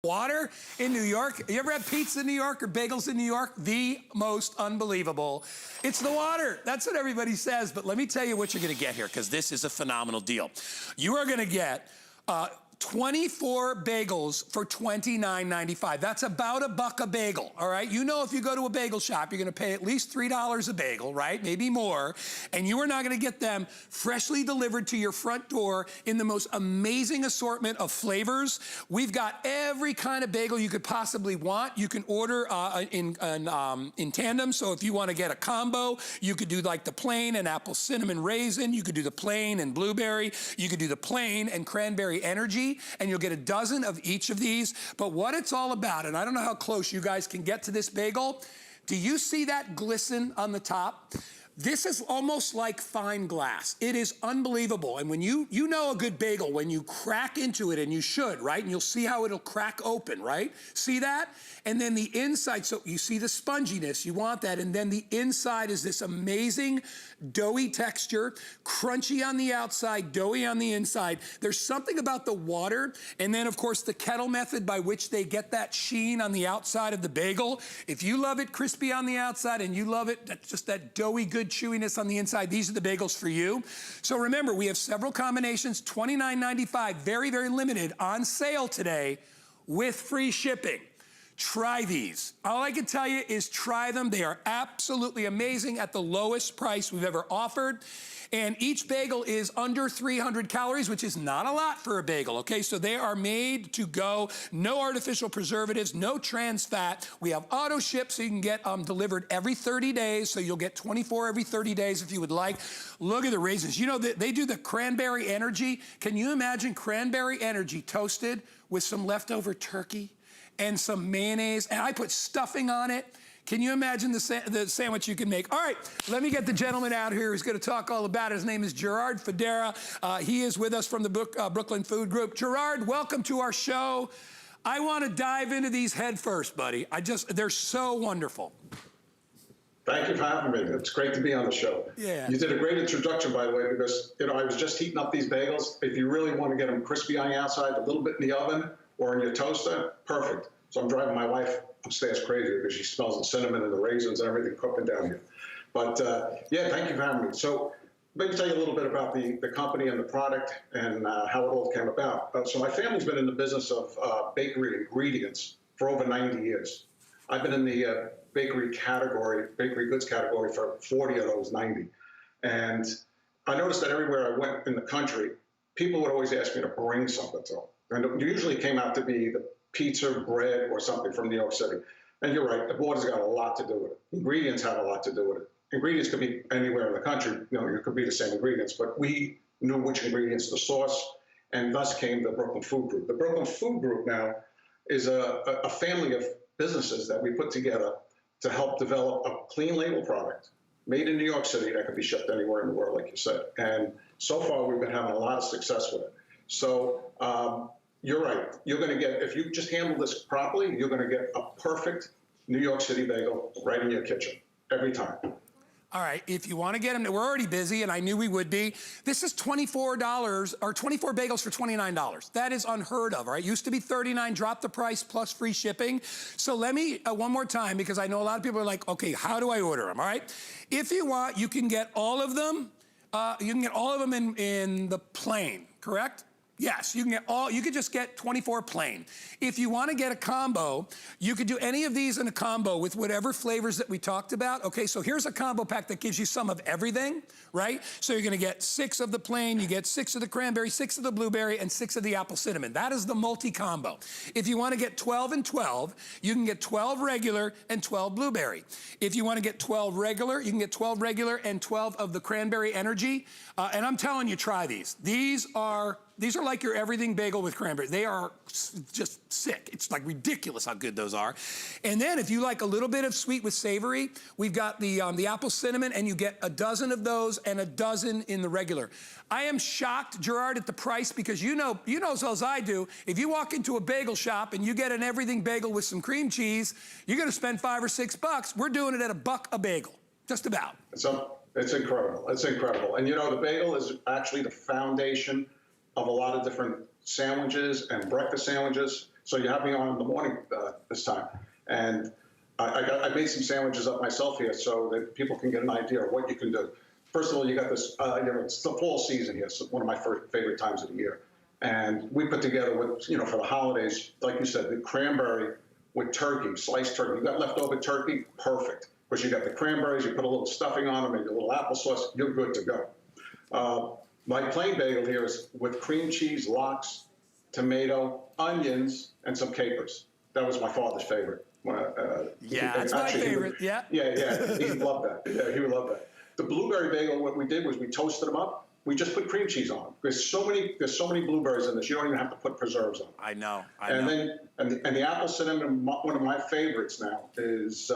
Water in New York. You ever had pizza in New York or bagels in New York? The most unbelievable. It's the water. That's what everybody says. But let me tell you what you're going to get here, because this is a phenomenal deal. You are going to get 24 bagels for $29.95. That's about $1 a bagel, all right? You know, if you go to a bagel shop, you're gonna pay at least $3 a bagel, right? Maybe more. And you are not gonna get them freshly delivered to your front door in the most amazing assortment of flavors. We've got every kind of bagel you could possibly want. You can order in tandem. So if you wanna get a combo, you could do like the plain and apple cinnamon raisin. You could do the plain and blueberry. You could do the plain and cranberry energy. And you'll get a dozen of each of these. But what it's all about, and I don't know how close you guys can get to this bagel. Do you see that glisten on the top? This is almost like fine glass. It is unbelievable. And when you know a good bagel, when you crack into it, and you should, right? And you'll see how it'll crack open, right? See that? And then the inside, so you see the sponginess, you want that. And then the inside is this amazing doughy texture, crunchy on the outside, doughy on the inside. There's something about the water, and then of course the Kettle method by which they get that sheen on the outside of the bagel. If you love it crispy on the outside and you love it, just that doughy good chewiness on the inside, these are the bagels for you. So remember, we have several combinations, $29.95, very, very limited, on sale today with free shipping. Try these. All I can tell you is try them. They are absolutely amazing at the lowest price we've ever offered. And each bagel is under 300 calories, which is not a lot for a bagel, okay? So they are made to go, no artificial preservatives, no trans fat. We have auto ship, so you can get delivered every 30 days, so you'll get 24 every 30 days if you would like. Look at the raisins. You know, they do the cranberry energy. Can you imagine cranberry energy toasted with some leftover turkey and some mayonnaise, and I put stuffing on it? Can you imagine the sandwich you can make? All right, let me get the gentleman out here who's gonna talk all about it. His name is Gerard Federa. He is with us from the Brooklyn Food Group. Gerard, welcome to our show. I wanna dive into these head first, buddy. They're so wonderful. Thank you for having me. It's great to be on the show. Yeah. You did a great introduction, by the way, because I was just heating up these bagels. If you really want to get them crispy on the outside, a little bit in the oven or in your toaster, perfect. So I'm driving my wife upstairs crazy because she smells the cinnamon and the raisins and everything cooking down here. But yeah, thank you for having me. So let me tell you a little bit about the company and the product and how it all came about. So my family's been in the business of bakery ingredients for over 90 years. I've been in the bakery goods category for 40 of those 90. And I noticed that everywhere I went in the country, people would always ask me to bring something to them. And it usually came out to be the pizza, bread, or something from New York City. And you're right, the water's got a lot to do with it. Ingredients have a lot to do with it. Ingredients could be anywhere in the country, it could be the same ingredients, but we knew which ingredients to source, and thus came the Brooklyn Food Group. The Brooklyn Food Group now is a family of businesses that we put together to help develop a clean label product made in New York City that could be shipped anywhere in the world, like you said. And so far, we've been having a lot of success with it. So you're right. You're going to get, if you just handle this properly, you're going to get a perfect New York City bagel right in your kitchen every time. All right, if you want to get them, we're already busy, and I knew we would be. This is $24, or 24 bagels for $29. That is unheard of, right? Used to be $39, drop the price plus free shipping. So let me, one more time, because I know a lot of people are like, okay, how do I order them, all right? If you want, you can get all of them. You can get all of them in the plain, correct? Yes, you can get you could just get 24 plain. If you want to get a combo, you could do any of these in a combo with whatever flavors that we talked about. Okay, so here's a combo pack that gives you some of everything, right? So you're gonna get 6 of the plain, you get 6 of the cranberry, 6 of the blueberry, and 6 of the apple cinnamon. That is the multi-combo. If you want to get 12 and 12, you can get 12 regular and 12 blueberry. If you want to get 12 regular, you can get 12 regular and 12 of the cranberry energy. And I'm telling you, try these. These are like your everything bagel with cranberry. They are just sick. It's like ridiculous how good those are. And then if you like a little bit of sweet with savory, we've got the apple cinnamon, and you get a dozen of those and a dozen in the regular. I am shocked, Gerard, at the price, because you know as well as I do, if you walk into a bagel shop and you get an everything bagel with some cream cheese, you're gonna spend $5 or $6. We're doing it at $1 a bagel, just about. It's incredible. It's incredible. And the bagel is actually the foundation of a lot of different sandwiches and breakfast sandwiches. So you have me on in the morning this time. And I made some sandwiches up myself here so that people can get an idea of what you can do. First of all, you got this, it's the fall season here, so one of my favorite times of the year. And we put together, for the holidays, like you said, the cranberry with turkey, sliced turkey. You got leftover turkey, perfect. Because you got the cranberries, you put a little stuffing on them, maybe a little applesauce, you're good to go. My plain bagel here is with cream cheese, lox, tomato, onions, and some capers. That was my father's favorite. Yeah, that's my favorite. Yeah. Yeah, he loved that. Yeah, he would love that. The blueberry bagel, what we did was we toasted them up. We just put cream cheese on them. There's so many blueberries in this. You don't even have to put preserves on them. I know. And the apple cinnamon, one of my favorites now is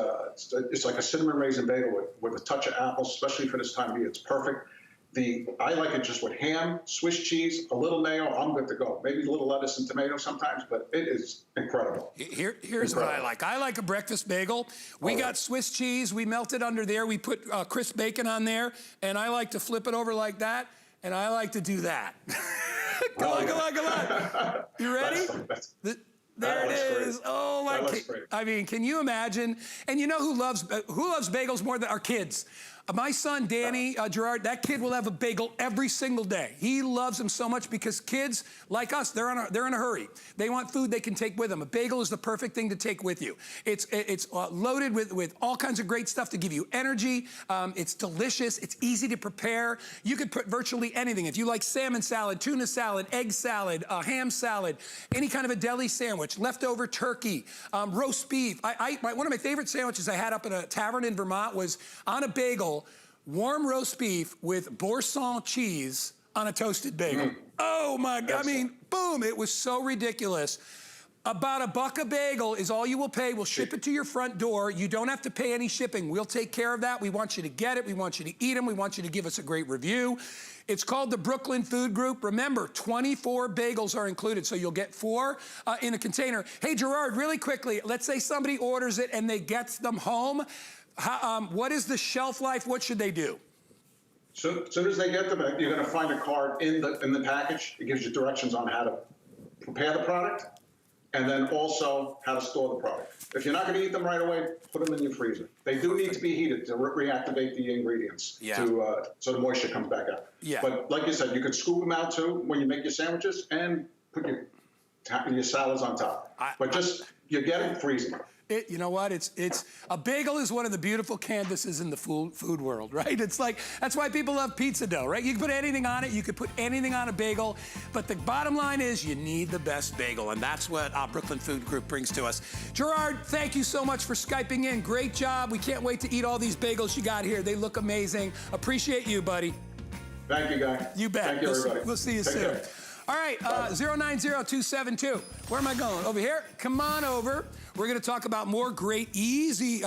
it's like a cinnamon raisin bagel with a touch of apple, especially for this time of year. It's perfect. I like it just with ham, Swiss cheese, a little mayo. I'm good to go. Maybe a little lettuce and tomato sometimes, but it is incredible. Here's what I like. I like a breakfast bagel. We got Swiss cheese. We melt it under there. We put crisp bacon on there, and I like to flip it over like that, and I like to do that. Come on. You ready? There it is. Great. Oh my! I mean, can you imagine? And you know who loves bagels more than our kids? My son, Danny Gerard, that kid will have a bagel every single day. He loves them so much because kids, like us, they're in a hurry. They want food they can take with them. A bagel is the perfect thing to take with you. It's loaded with all kinds of great stuff to give you energy. It's delicious. It's easy to prepare. You could put virtually anything. If you like salmon salad, tuna salad, egg salad, ham salad, any kind of a deli sandwich, leftover turkey, roast beef. One of my favorite sandwiches I had up in a tavern in Vermont was on a bagel, warm roast beef with Boursin cheese on a toasted bagel. Oh my God, I mean, boom, it was so ridiculous. About $1 a bagel is all you will pay. We'll ship it to your front door. You don't have to pay any shipping. We'll take care of that. We want you to get it. We want you to eat them. We want you to give us a great review. It's called the Brooklyn Food Group. Remember, 24 bagels are included, so you'll get 4 in a container. Hey, Gerard, really quickly, let's say somebody orders it and they get them home. What is the shelf life? What should they do? So as soon as they get them, you're going to find a card in the package. It gives you directions on how to prepare the product and then also how to store the product. If you're not going to eat them right away, put them in your freezer. They do need to be heated to reactivate the ingredients so the moisture comes back out. Yeah. But like you said, you could scoop them out too when you make your sandwiches and put your salads on top. You get them, freeze them. You know what? It's a bagel is one of the beautiful canvases in the food world, right? It's like, that's why people love pizza dough, right? You can put anything on it. You could put anything on a bagel. But the bottom line is you need the best bagel. And that's what Brooklyn Food Group brings to us. Gerard, thank you so much for Skyping in. Great job. We can't wait to eat all these bagels you got here. They look amazing. Appreciate you, buddy. Thank you, Guy. You bet. Thank you, everybody. We'll see you soon. Care. All right, 090272. Where am I going? Over here? Come on over. We're going to talk about more great, easy